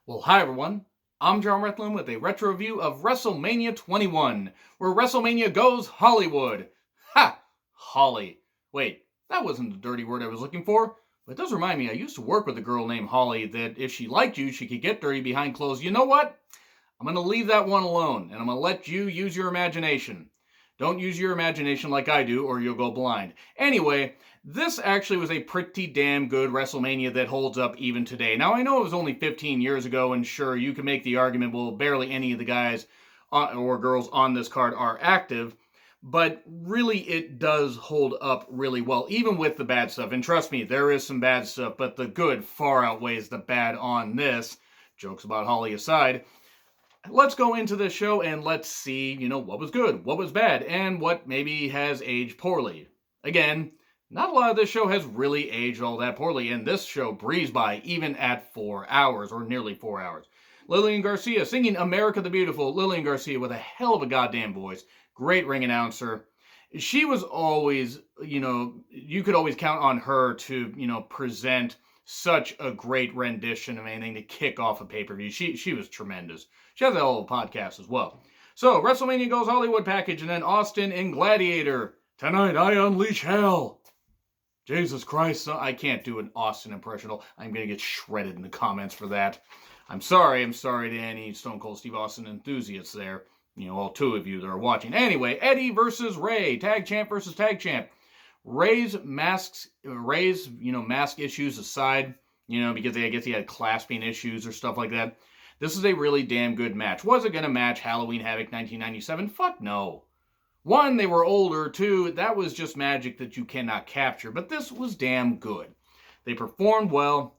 Well, hi everyone. I'm John Rethlin with a retro review of WrestleMania 21, where WrestleMania goes Hollywood. Ha! Holly. Wait, that wasn't the dirty word I was looking for. But it does remind me, I used to work with a girl named Holly that if she liked you, she could get dirty behind clothes. You know what? I'm going to leave that one alone, and I'm going to let you use your imagination. Don't use your imagination like I do, or you'll go blind. Anyway, this actually was a pretty damn good WrestleMania that holds up even today. Now, I know it was only 15 years ago, and sure, you can make the argument, well, barely any of the guys or girls on this card are active, but really it does hold up really well, even with the bad stuff. And trust me, there is some bad stuff, but the good far outweighs the bad on this. Jokes about Holly aside. Let's go into the show and let's see, what was good, what was bad, and what maybe has aged poorly. Again, not a lot of this show has really aged all that poorly, and this show breezed by even at 4 hours, or nearly 4 hours. Lillian Garcia singing America the Beautiful. Lillian Garcia with a hell of a goddamn voice. Great ring announcer. She was always, you could always count on her to, present such a great rendition of anything to kick off a pay-per-view. She was tremendous. She has a whole podcast as well. So, WrestleMania Goes Hollywood package, and then Austin in Gladiator. Tonight I unleash hell. Jesus Christ, I can't do an Austin impression. I'm going to get shredded in the comments for that. I'm sorry to any Stone Cold Steve Austin enthusiasts there. All two of you that are watching. Anyway, Eddie versus Ray. Tag champ versus tag champ. Ray's mask issues aside, because I guess he had clasping issues or stuff like that. This is a really damn good match. Was it going to match Halloween Havoc 1997? Fuck no. One, they were older. Two, that was just magic that you cannot capture. But this was damn good. They performed well.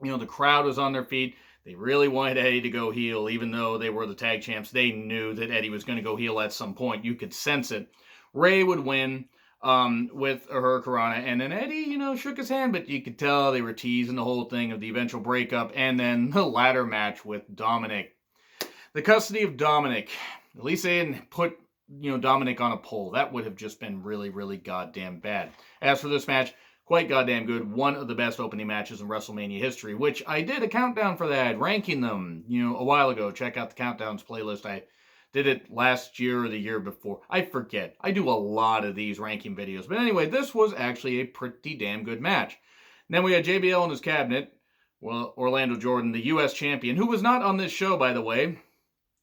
The crowd was on their feet. They really wanted Eddie to go heel, even though they were the tag champs. They knew that Eddie was going to go heel at some point. You could sense it. Ray would win with her Hurricanrana, and then Eddie, shook his hand, but you could tell they were teasing the whole thing of the eventual breakup, and then the ladder match with Dominic. The custody of Dominic. At least they didn't put, Dominic on a pole. That would have just been really, really goddamn bad. As for this match, quite goddamn good. One of the best opening matches in WrestleMania history, which I did a countdown for that, ranking them, a while ago. Check out the countdowns playlist. I did it last year or the year before. I forget. I do a lot of these ranking videos. But anyway, this was actually a pretty damn good match. And then we had JBL in his cabinet. Well, Orlando Jordan, the U.S. champion, who was not on this show, by the way.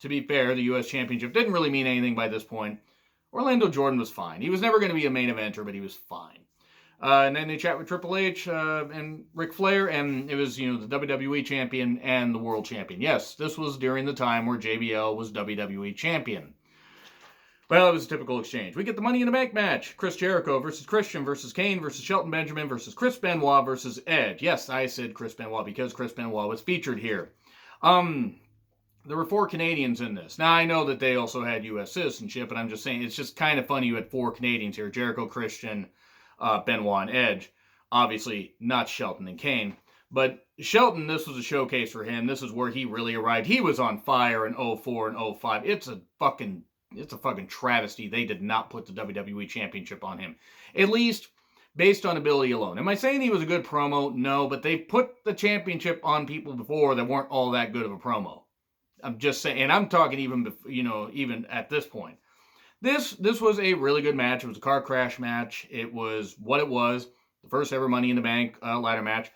To be fair, the U.S. championship didn't really mean anything by this point. Orlando Jordan was fine. He was never going to be a main eventer, but he was fine. And then they chat with Triple H and Ric Flair, and it was, the WWE champion and the world champion. Yes, this was during the time where JBL was WWE champion. Well, it was a typical exchange. We get the Money in the Bank match. Chris Jericho versus Christian versus Kane versus Shelton Benjamin versus Chris Benoit versus Edge. Yes, I said Chris Benoit because Chris Benoit was featured here. There were 4 Canadians in this. Now, I know that they also had U.S. citizenship, but I'm just saying, it's just kind of funny you had 4 Canadians here. Jericho, Christian, Benoit, and Edge. Obviously, not Shelton and Kane. But Shelton, this was a showcase for him. This is where he really arrived. He was on fire in 04 and 05. It's a fucking travesty they did not put the WWE Championship on him. At least based on ability alone. Am I saying he was a good promo? No, but they put the championship on people before that weren't all that good of a promo. I'm just saying, and I'm talking even at this point. This was a really good match. It was a car crash match. It was what it was. The first ever Money in the Bank ladder match.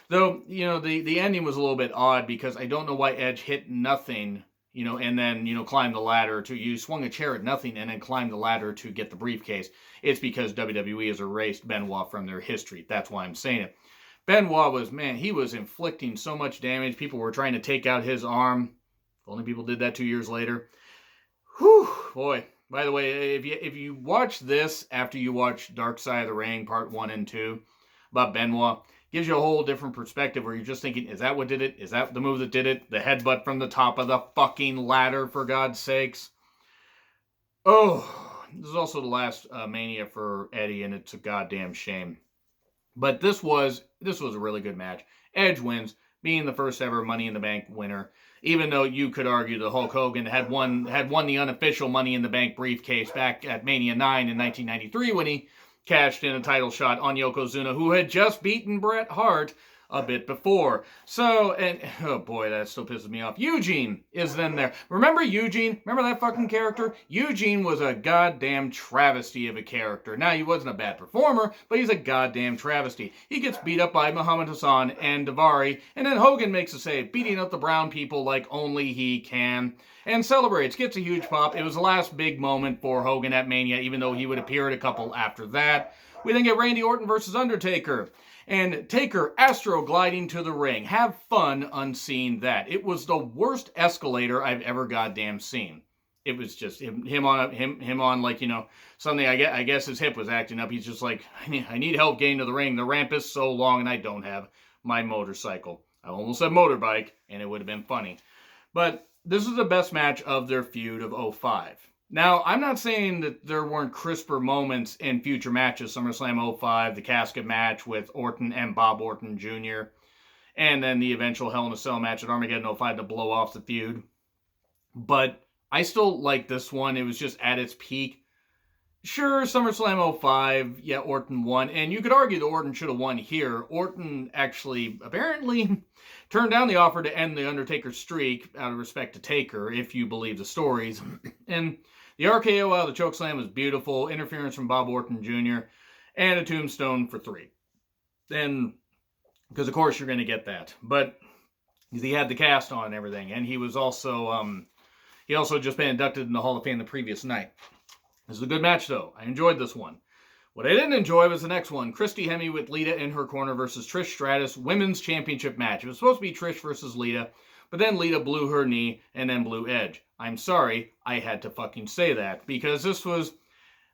Though, the ending was a little bit odd because I don't know why Edge hit nothing, and then, climbed the ladder you swung a chair at nothing and then climbed the ladder to get the briefcase. It's because WWE has erased Benoit from their history. That's why I'm saying it. Benoit he was inflicting so much damage. People were trying to take out his arm. If only people did that 2 years later. Whew, boy. By the way, if you watch this after you watch Dark Side of the Ring Part 1 and 2 about Benoit, gives you a whole different perspective where you're just thinking, is that what did it? Is that the move that did it? The headbutt from the top of the fucking ladder, for God's sakes. Oh, this is also the last Mania for Eddie, and it's a goddamn shame. But this was a really good match. Edge wins, being the first ever Money in the Bank winner. Even though you could argue that Hulk Hogan had won the unofficial Money in the Bank briefcase back at Mania 9 in 1993 when he cashed in a title shot on Yokozuna, who had just beaten Bret Hart a bit before. So, and oh boy, that still pisses me off. Eugene is then there. Remember Eugene? Remember that fucking character? Eugene was a goddamn travesty of a character. Now, he wasn't a bad performer, but he's a goddamn travesty. He gets beat up by Muhammad Hassan and Daivari, and then Hogan makes a save, beating up the brown people like only he can, and celebrates, gets a huge pop. It was the last big moment for Hogan at Mania, even though he would appear at a couple after that. We then get Randy Orton versus Undertaker. And Taker astro gliding to the ring. Have fun unseeing that. It was the worst escalator I've ever goddamn seen. It was just him on like, you know, something. I guess his hip was acting up. He's just like, I need help getting to the ring. The ramp is so long and I don't have my motorcycle. I almost said motorbike, and it would have been funny. But this is the best match of their feud of 05. Now, I'm not saying that there weren't crisper moments in future matches. SummerSlam 05, the casket match with Orton and Bob Orton Jr., and then the eventual Hell in a Cell match at Armageddon 05 to blow off the feud. But I still like this one. It was just at its peak. Sure, SummerSlam 05, yeah, Orton won. And you could argue that Orton should have won here. Orton actually, apparently, turned down the offer to end the Undertaker streak out of respect to Taker, if you believe the stories. And the RKO out of the chokeslam was beautiful. Interference from Bob Orton Jr. and a tombstone for 3. And, because of course you're going to get that. But he had the cast on and everything. And he was also, he also just been inducted in the Hall of Fame the previous night. This is a good match, though. I enjoyed this one. What I didn't enjoy was the next one. Christy Hemme with Lita in her corner versus Trish Stratus Women's Championship match. It was supposed to be Trish versus Lita, but then Lita blew her knee and then blew Edge. I'm sorry, I had to fucking say that, because this was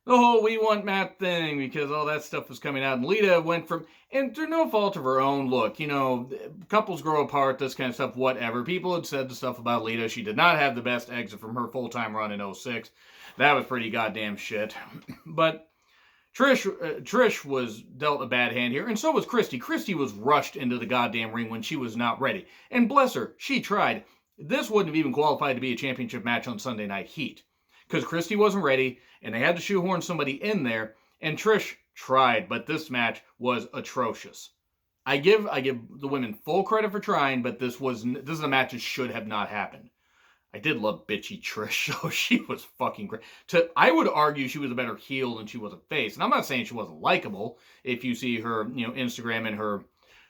the whole we want Matt thing, because all that stuff was coming out, and Lita went from, and through no fault of her own, look, you know, couples grow apart, this kind of stuff, whatever. People had said the stuff about Lita. She did not have the best exit from her full-time run in 06. That was pretty goddamn shit. But Trish was dealt a bad hand here, and so was Christy. Christy was rushed into the goddamn ring when she was not ready. And bless her, she tried. This wouldn't have even qualified to be a championship match on Sunday Night Heat, because Christy wasn't ready, and they had to shoehorn somebody in there, and Trish tried, but this match was atrocious. I give the women full credit for trying, but this is a match that should have not happened. I did love bitchy Trish, so she was fucking great. I would argue she was a better heel than she was a face, and I'm not saying she wasn't likable. If you see her, you know, Instagram and her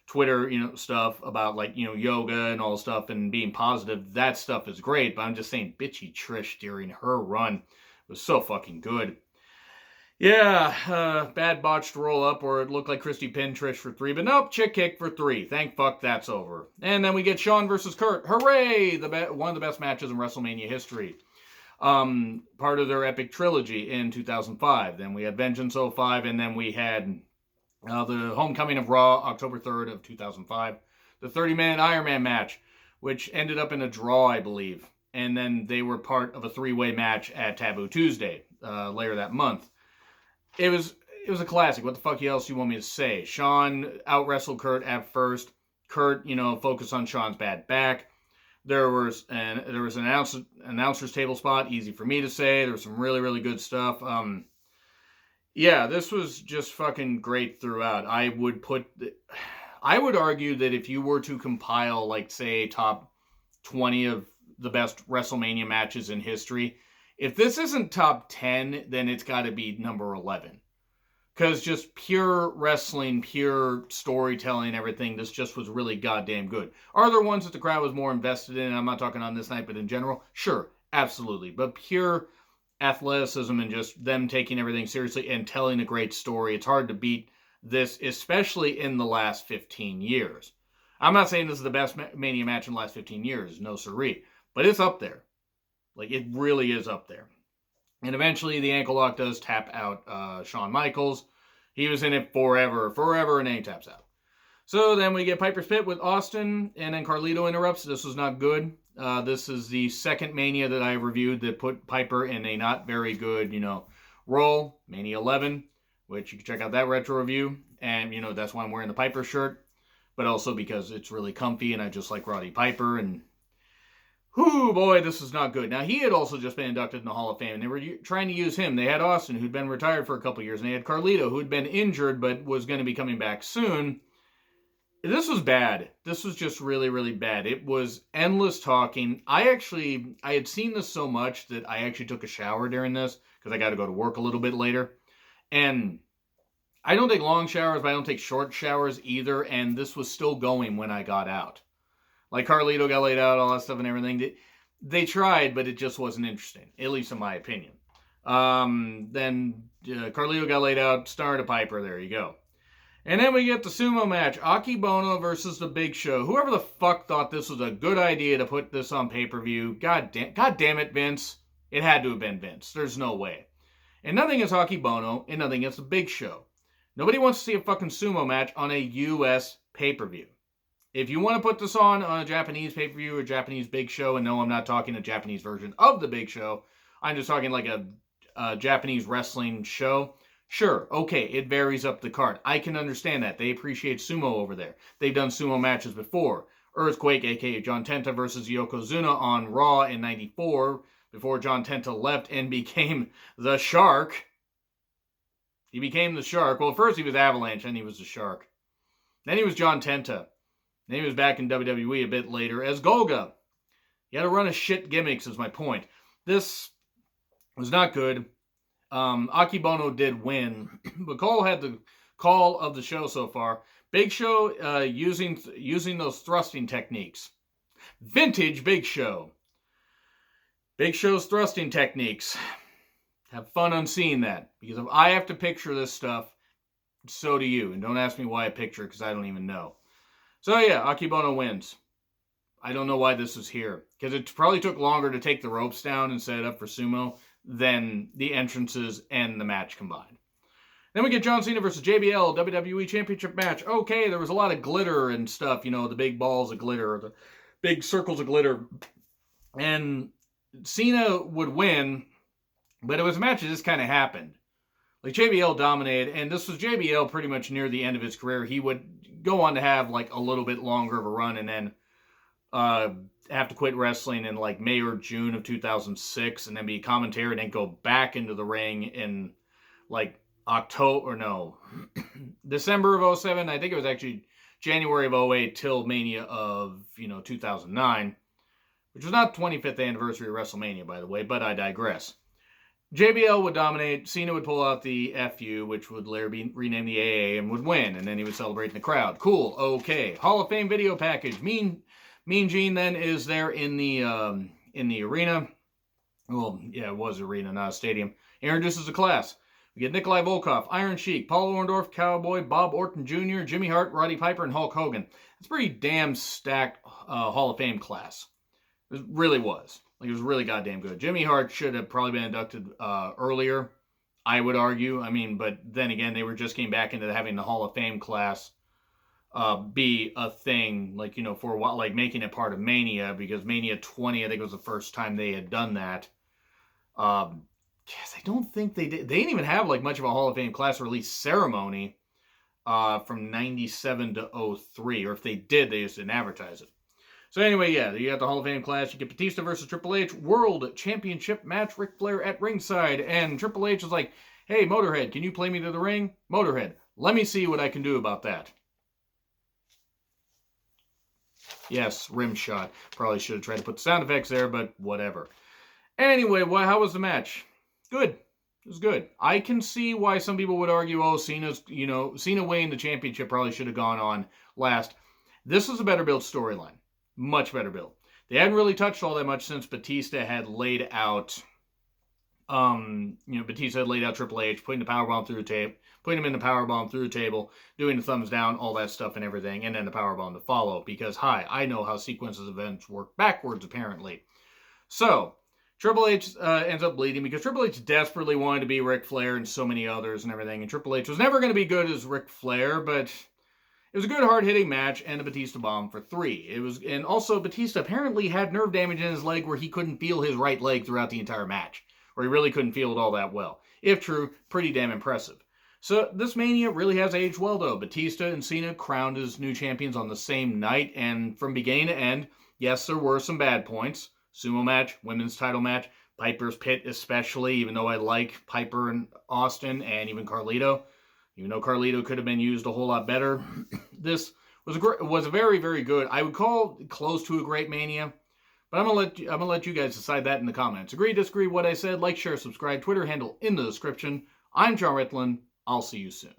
Twitter, you know, stuff about, like, you know, yoga and all stuff and being positive, that stuff is great, but I'm just saying bitchy Trish during her run was so fucking good. Yeah, bad botched roll up where it looked like Christy pinned Trish for 3, but nope, chick kick for 3. Thank fuck that's over. And then we get Shawn versus Kurt. Hooray! One of the best matches in WrestleMania history. Part of their epic trilogy in 2005. Then we had Vengeance 05, and then we had the Homecoming of Raw, October 3rd of 2005. The 30-minute Iron Man match, which ended up in a draw, I believe. And then they were part of a 3-way match at Taboo Tuesday, later that month. It was a classic. What the fuck else do you want me to say? Shawn out-wrestled Kurt at first. Kurt, you know, focused on Shawn's bad back. There was an announcer's table spot, easy for me to say. There was some really, really good stuff. Yeah, this was just fucking great throughout. I would argue that if you were to compile, like, say, top 20 of the best WrestleMania matches in history, if this isn't top 10, then it's got to be number 11. Because just pure wrestling, pure storytelling, everything, this just was really goddamn good. Are there ones that the crowd was more invested in? I'm not talking on this night, but in general, sure, absolutely. But pure athleticism and just them taking everything seriously and telling a great story, it's hard to beat this, especially in the last 15 years. I'm not saying this is the best Mania match in the last 15 years, no siree, but it's up there. Like, it really is up there. And eventually the ankle lock does tap out Shawn Michaels. He was in it forever, and then he taps out. So then we get Piper's Pit with Austin, and then Carlito interrupts. This was not good. This is the second Mania that I reviewed that put Piper in a not very good, role. Mania 11, which you can check out that retro review. And, that's why I'm wearing the Piper shirt. But also because it's really comfy, and I just like Roddy Piper, and whoo, boy, this is not good. Now, he had also just been inducted in the Hall of Fame, and they were trying to use him. They had Austin, who'd been retired for a couple years, and they had Carlito, who'd been injured but was going to be coming back soon. This was bad. This was just really, really bad. It was endless talking. I had seen this so much that I actually took a shower during this because I got to go to work a little bit later. And I don't take long showers, but I don't take short showers either. And this was still going when I got out. Like Carlito got laid out, all that stuff and everything. They tried, but it just wasn't interesting, at least in my opinion. Then Carlito got laid out, started a Piper. There you go. And then we get the sumo match, Akebono versus the Big Show. Whoever the fuck thought this was a good idea to put this on pay-per-view, God damn it, Vince. It had to have been Vince. There's no way. And nothing against Akebono, and nothing against the Big Show. Nobody wants to see a fucking sumo match on a U.S. pay-per-view. If you want to put this on a Japanese pay-per-view or Japanese Big Show, and no, I'm not talking a Japanese version of the Big Show, I'm just talking like a Japanese wrestling show. Sure, okay, it varies up the card. I can understand that. They appreciate sumo over there. They've done sumo matches before. Earthquake, aka John Tenta versus Yokozuna on Raw in 94, before John Tenta left and became the Shark. He became the Shark. Well, first he was Avalanche, then he was the Shark. Then he was John Tenta. Then he was back in WWE a bit later as Golga. He had a run of shit gimmicks, is my point. This was not good. Akebono did win, but Cole had the call of the show so far. Big Show using those thrusting techniques. Vintage Big Show. Big Show's thrusting techniques. Have fun on seeing that, because if I have to picture this stuff, so do you. And don't ask me why I picture it, because I don't even know. So yeah, Akebono wins. I don't know why this is here, because it probably took longer to take the ropes down and set it up for sumo than the entrances and the match combined. Then we get John Cena versus JBL WWE Championship match. Okay, there was a lot of glitter and stuff, you know, the big balls of glitter, the big circles of glitter. And Cena would win, but it was a match that just kind of happened. Like JBL dominated, and this was JBL pretty much near the end of his career. He would go on to have like a little bit longer of a run and then have to quit wrestling in like May or June of 2006 and then be a commentator and then go back into the ring in like December of 07. I think it was actually January of 08 till Mania of, 2009, which was not 25th anniversary of WrestleMania, by the way, but I digress. JBL would dominate, Cena would pull out the FU, which would later be renamed the AA, and would win, and then he would celebrate in the crowd. Cool, okay. Hall of Fame video package. Mean Gene then is there in the arena. Well, yeah, it was arena, not a stadium. He introduces the class. We get Nikolai Volkov, Iron Sheik, Paul Orndorff, Cowboy, Bob Orton Jr., Jimmy Hart, Roddy Piper, and Hulk Hogan. It's a pretty damn stacked Hall of Fame class. It really was. Like, it was really goddamn good. Jimmy Hart should have probably been inducted earlier, I would argue. I mean, but then again, they just came back into having the Hall of Fame class be a thing, like, for a while, like making it part of Mania, because Mania 20, I think, was the first time they had done that. Yes, I don't think they did. They didn't even have like much of a Hall of Fame class release ceremony from 97 to 03, or if they did, they just didn't advertise it. So anyway, yeah, you got the Hall of Fame class. You get Batista versus Triple H, World Championship match, Ric Flair at ringside. And Triple H is like, hey, Motorhead, can you play me to the ring? Motorhead, let me see what I can do about that. Yes, rim shot. Probably should have tried to put the sound effects there, but whatever. Anyway, how was the match? Good. It was good. I can see why some people would argue, Cena winning the championship probably should have gone on last. This was a better built storyline. Much better build. They hadn't really touched all that much since Batista had laid out, Triple H, putting the powerbomb through the table, putting him in the powerbomb through the table, doing the thumbs down, all that stuff and everything, and then the powerbomb to follow. Because, I know how sequences of events work backwards, apparently. So, Triple H ends up bleeding because Triple H desperately wanted to be Ric Flair and so many others and everything. And Triple H was never going to be good as Ric Flair, but it was a good, hard-hitting match, and a Batista bomb for 3. And also, Batista apparently had nerve damage in his leg where he couldn't feel his right leg throughout the entire match. Or he really couldn't feel it all that well. If true, pretty damn impressive. So, this Mania really has aged well, though. Batista and Cena crowned as new champions on the same night, and from beginning to end, yes, there were some bad points. Sumo match, women's title match, Piper's Pit especially, even though I like Piper and Austin, and even Carlito. Even though Carlito could have been used a whole lot better, this was a very, very good. I would call close to a great Mania, but I'm gonna let you guys decide that in the comments. Agree, disagree, what I said? Like, share, subscribe. Twitter handle in the description. I'm John Ritlin. I'll see you soon.